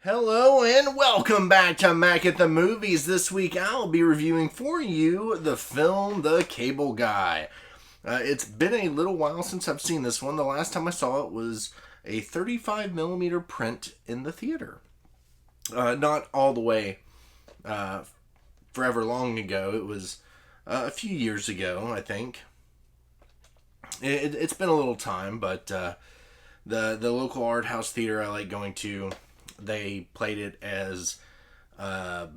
Hello and welcome back to Mac at the Movies. This week I'll be reviewing for you the film The Cable Guy. It's been a little while since I've seen this one. The last time I saw it was a 35mm print in the theater. Not all the way forever long ago. It was a few years ago, I think. It's been a little time, but the local art house theater I like going to, they played it as I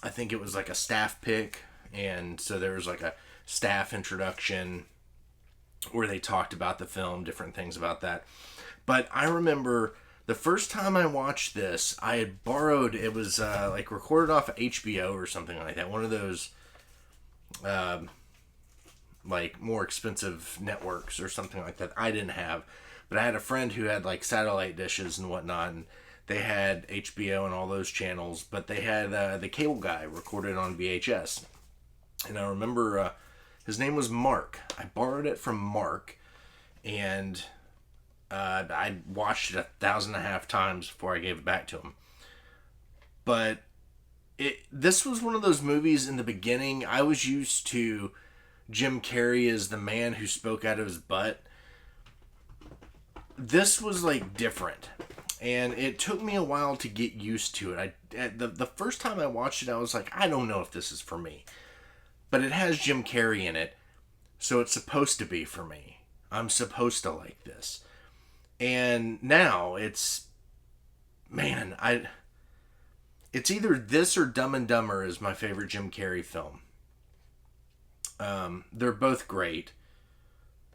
think it was like a staff pick, and so there was like a staff introduction where they talked about the film, different things about that. But I remember the first time I watched this, I had borrowed, it was like recorded off of HBO or something like that, one of those like more expensive networks or something like that. I didn't have, but I had a friend who had like satellite dishes and whatnot, and they had HBO and all those channels, but they had The Cable Guy recorded on VHS. And I remember his name was Mark. I borrowed it from Mark, and I watched it 1,500 times before I gave it back to him. But this was one of those movies in the beginning. I was used to Jim Carrey as the man who spoke out of his butt. This was like different. And it took me a while to get used to it. The first time I watched it, I was like, I don't know if this is for me. But it has Jim Carrey in it, so it's supposed to be for me. I'm supposed to like this. And now it's either this or Dumb and Dumber is my favorite Jim Carrey film. They're both great.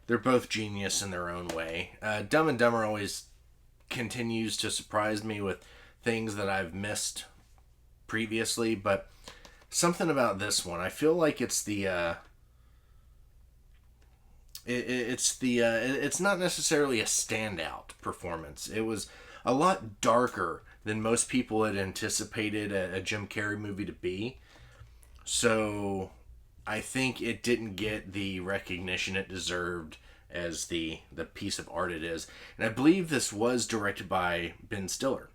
They're both genius in their own way. Dumb and Dumber always continues to surprise me with things that I've missed previously, but something about this one, I feel like it's it's not necessarily a standout performance. It was a lot darker than most people had anticipated a Jim Carrey movie to be. So I think it didn't get the recognition it deserved as the piece of art it is. And I believe this was directed by Ben Stiller.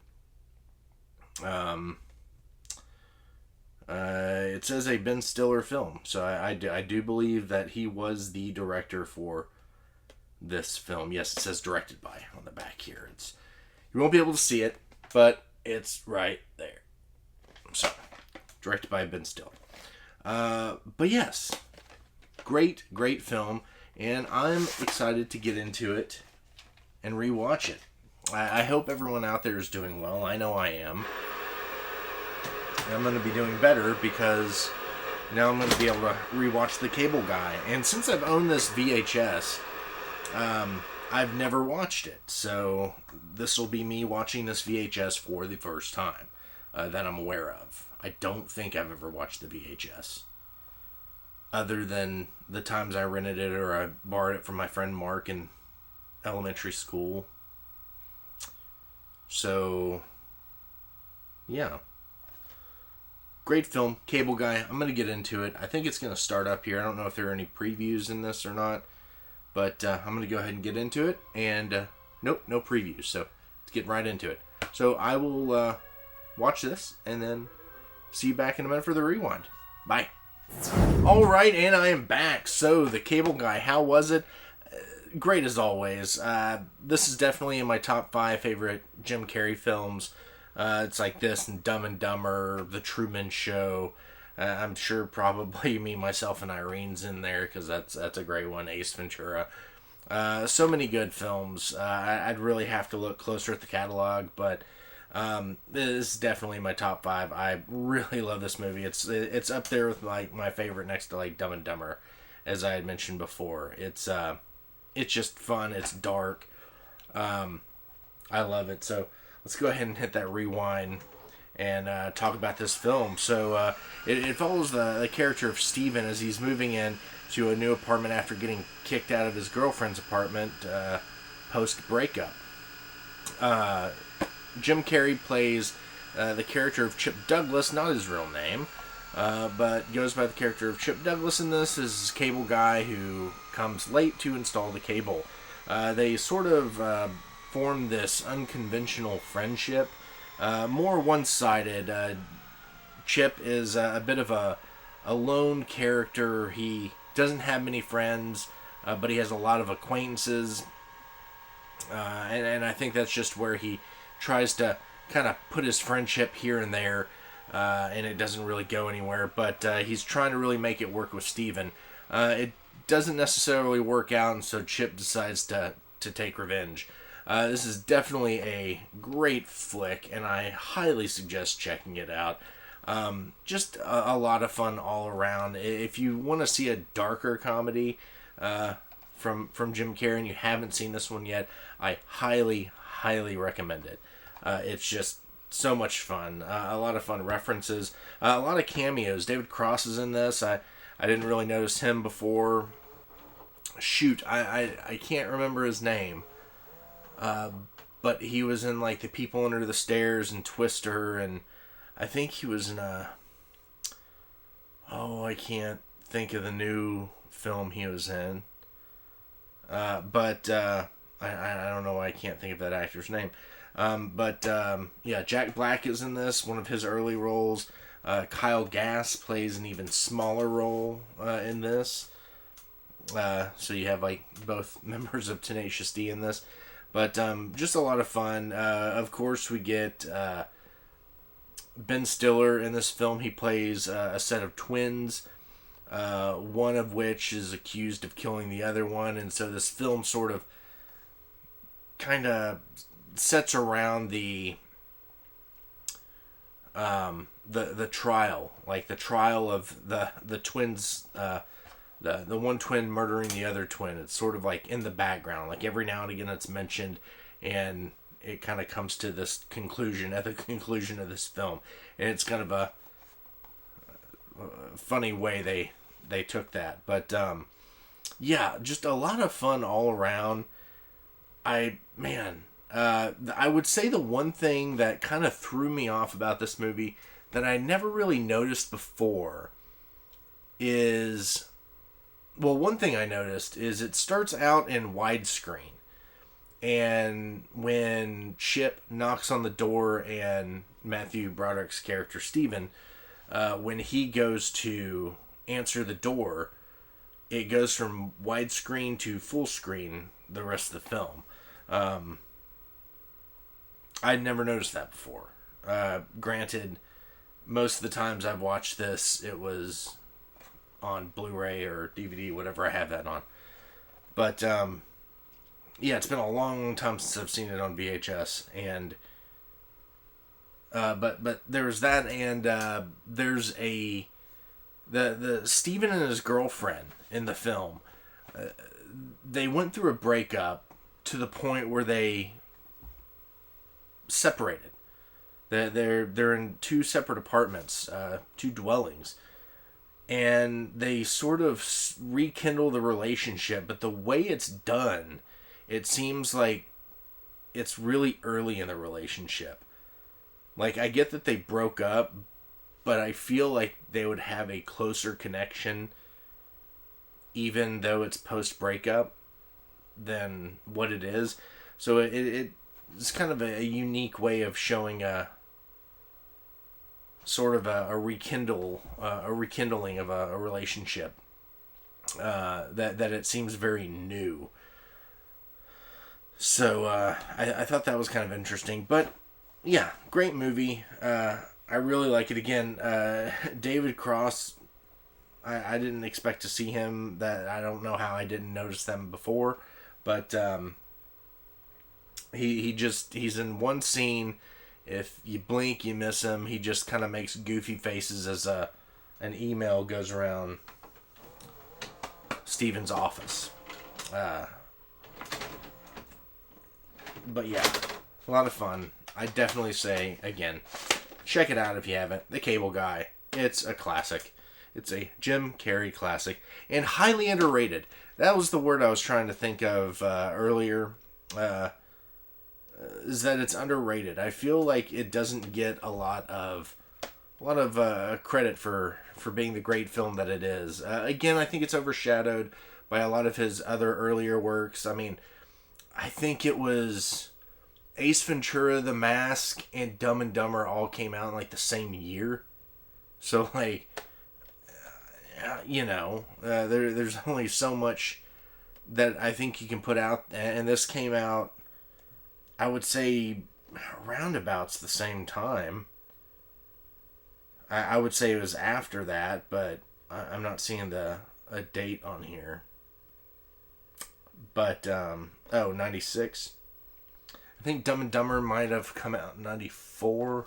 It says a Ben Stiller film, so I do believe that he was the director for this film. Yes, it says directed by on the back here. You won't be able to see it, but it's right there. So, directed by Ben Stiller. But yes, great film. And I'm excited to get into it and rewatch it. I hope everyone out there is doing well. I know I am. And I'm going to be doing better because now I'm going to be able to rewatch The Cable Guy. And since I've owned this VHS, I've never watched it. So this will be me watching this VHS for the first time that I'm aware of. I don't think I've ever watched the VHS. Other than the times I rented it or I borrowed it from my friend Mark in elementary school. So, yeah. Great film, Cable Guy. I'm going to get into it. I think it's going to start up here. I don't know if there are any previews in this or not. But I'm going to go ahead and get into it. And, nope, no previews. So, let's get right into it. So, I will watch this and then see you back in a minute for the rewind. Bye. Alright, and I am back. So, The Cable Guy, how was it? Great as always. This is definitely in my top 5 favorite Jim Carrey films. It's like this and Dumb and Dumber, The Truman Show. I'm sure probably Me, Myself, and Irene's in there because that's a great one. Ace Ventura. So many good films. I'd really have to look closer at the catalog, but this is definitely my top 5. I really love this movie. It's up there with like my favorite next to like Dumb and Dumber, as I had mentioned before. It's just fun. It's dark. I love it. So let's go ahead and hit that rewind and talk about this film. So it follows the character of Steven as he's moving in to a new apartment after getting kicked out of his girlfriend's apartment post breakup. Jim Carrey plays the character of Chip Douglas, not his real name, but goes by the character of Chip Douglas in this. Is a cable guy who comes late to install the cable. They sort of form this unconventional friendship more one-sided. Chip is a bit of a lone character. He doesn't have many friends, but he has a lot of acquaintances. And I think that's just where he tries to kind of put his friendship here and there, and it doesn't really go anywhere. But he's trying to really make it work with Steven. It doesn't necessarily work out, and so Chip decides to take revenge. This is definitely a great flick, and I highly suggest checking it out. Just a lot of fun all around. If you want to see a darker comedy from Jim Carrey and you haven't seen this one yet, I highly recommend it. It's just so much fun. A lot of fun references. A lot of cameos. David Cross is in this. I didn't really notice him before. Shoot, I can't remember his name. But he was in like The People Under the Stairs and Twister, and I think he was in I can't think of the new film he was in. But I don't know why I can't think of that actor's name. Yeah, Jack Black is in this, one of his early roles. Kyle Gass plays an even smaller role in this. So you have like both members of Tenacious D in this. But just a lot of fun. Of course, we get Ben Stiller in this film. He plays a set of twins, one of which is accused of killing the other one. And so this film sort of kind of sets around the trial. Like the trial of the twins... The one twin murdering the other twin. It's sort of like in the background. Like every now and again it's mentioned, and it kind of comes to this conclusion at the conclusion of this film. And it's kind of a funny way they took that. But yeah, just a lot of fun all around. I would say the one thing that kind of threw me off about this movie that I never really noticed before is... Well, one thing I noticed is it starts out in widescreen. And when Chip knocks on the door and Matthew Broderick's character, Steven, when he goes to answer the door, it goes from widescreen to full screen the rest of the film. I'd never noticed that before. Granted, most of the times I've watched this, it was on Blu-ray or DVD, whatever I have that on. But yeah, it's been a long time since I've seen it on VHS, and but there's that, and there's the Steven and his girlfriend in the film. They went through a breakup to the point where they separated. They're in two separate apartments, two dwellings. And they sort of rekindle the relationship, but the way it's done, it seems like it's really early in the relationship. Like, I get that they broke up, but I feel like they would have a closer connection, even though it's post-breakup, than what it is. So it's kind of a unique way of showing a sort of a rekindling of a relationship that it seems very new. So I thought that was kind of interesting. But yeah, great movie. I really like it. Again, David Cross, I didn't expect to see him. That I don't know how I didn't notice them before, but he's in one scene. If you blink, you miss him. He just kind of makes goofy faces as an email goes around Steven's office. But yeah, a lot of fun. I definitely say, again, check it out if you haven't. The Cable Guy. It's a classic. It's a Jim Carrey classic. And highly underrated. That was the word I was trying to think of earlier. Is that it's underrated. I feel like it doesn't get a lot of credit for being the great film that it is. Again, I think it's overshadowed by a lot of his other earlier works. I mean, I think it was Ace Ventura, The Mask, and Dumb and Dumber all came out in like the same year. So like, there's only so much that I think you can put out, and this came out, I would say, roundabouts the same time. I would say it was after that, but I'm not seeing a date on here. But 96. I think Dumb and Dumber might have come out in 94.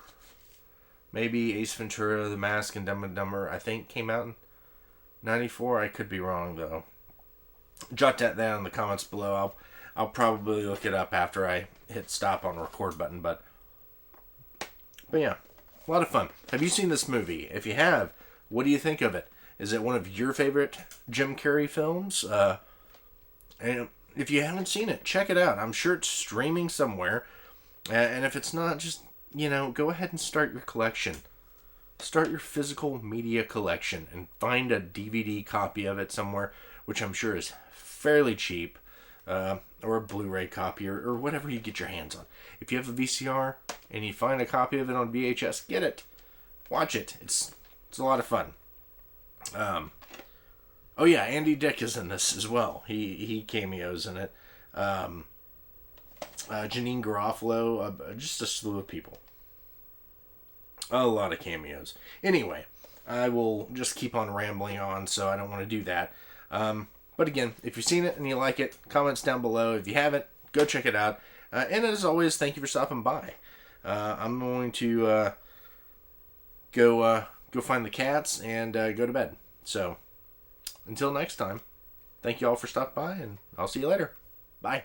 Maybe Ace Ventura, The Mask, and Dumb and Dumber, I think, came out in 94. I could be wrong, though. Jot that down in the comments below. I'll probably look it up after I hit stop on record button. But yeah, a lot of fun. Have you seen this movie? If you have, what do you think of it? Is it one of your favorite Jim Carrey films? And if you haven't seen it, check it out. I'm sure it's streaming somewhere. And if it's not, just, go ahead and start your collection. Start your physical media collection and find a DVD copy of it somewhere, which I'm sure is fairly cheap, or a Blu-ray copy, or whatever you get your hands on. If you have a VCR and you find a copy of it on VHS, get it. Watch it. It's a lot of fun. Oh yeah, Andy Dick is in this as well. He cameos in it. Janine Garofalo, just a slew of people. A lot of cameos. Anyway, I will just keep on rambling on, so I don't want to do that. But again, if you've seen it and you like it, comments down below. If you haven't, go check it out. And as always, thank you for stopping by. I'm going to go find the cats and go to bed. So, until next time, thank you all for stopping by, and I'll see you later. Bye.